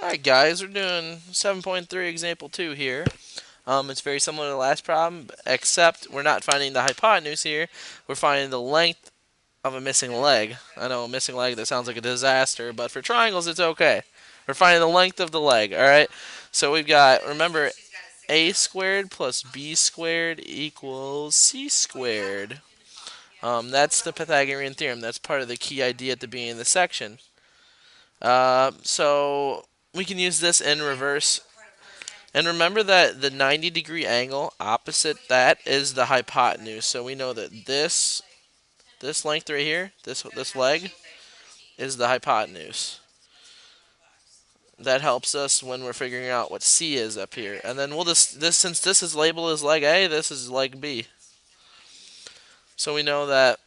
Alright guys, we're doing 7.3 example 2 here. It's very similar to the last problem, except we're not finding the hypotenuse here. We're finding the length of a missing leg. I know a missing leg, that sounds like a disaster, but for triangles it's okay. We're finding the length of the leg, alright? So we've got, remember, a squared plus b squared equals c squared. That's the Pythagorean theorem. That's part of the key idea at the beginning of the section. So we can use this in reverse. And remember that the 90-degree angle opposite that is the hypotenuse. So we know that this length right here, this leg, is the hypotenuse. That helps us when we're figuring out what C is up here. And then we'll just since this is labeled as leg A, this is leg B. So we know that.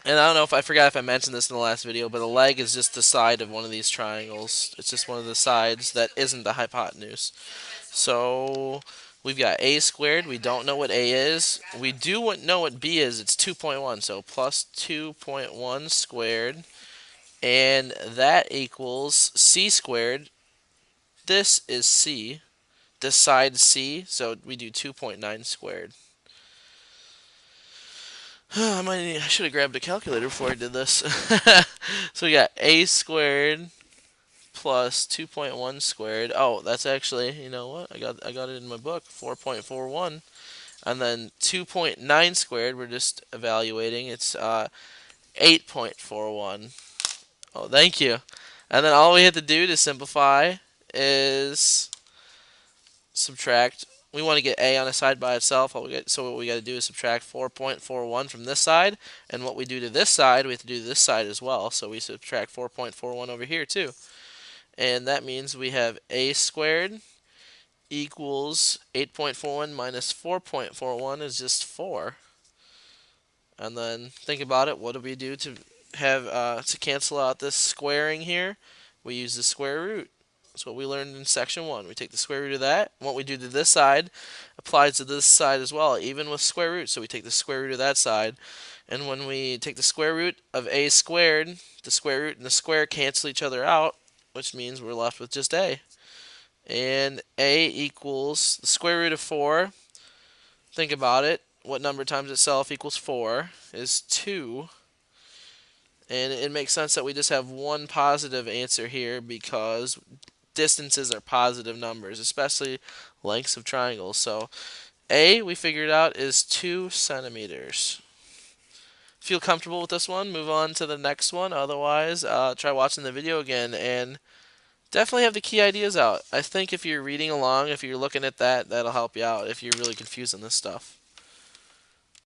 And I don't know if I forgot if I mentioned this in the last video, but a leg is just the side of one of these triangles. It's just one of the sides that isn't the hypotenuse. So we've got a squared. We don't know what a is. We do know what b is. It's 2.1. So plus 2.1 squared. And that equals c squared. This is c. This side is c. So we do 2.9 squared. I should have grabbed a calculator before I did this. So we got a squared plus 2.1 squared. Oh, that's actually, you know what? I got it in my book, 4.41. And then 2.9 squared, we're just evaluating. It's 8.41. Oh, thank you. And then all we have to do to simplify is subtract. We want to get a on a side by itself. So what we got to do is subtract 4.41 from this side, and what we do to this side, we have to do to this side as well. So we subtract 4.41 over here too, and that means we have a squared equals 8.41 minus 4.41 is just 4. And then think about it. What do we do to have to cancel out this squaring here? We use the square root. That's what we learned in section 1. We take the square root of that. What we do to this side applies to this side as well, even with square root. So we take the square root of that side. And when we take the square root of a squared, the square root and the square cancel each other out, which means we're left with just a. And a equals the square root of 4. Think about it. What number times itself equals 4 is 2. And it makes sense that we just have one positive answer here because distances are positive numbers, especially lengths of triangles. So A, we figured out, is 2 centimeters. Feel comfortable with this one? Move on to the next one. Otherwise, try watching the video again and definitely have the key ideas out. I think if you're reading along, if you're looking at that, that'll help you out if you're really confused on this stuff.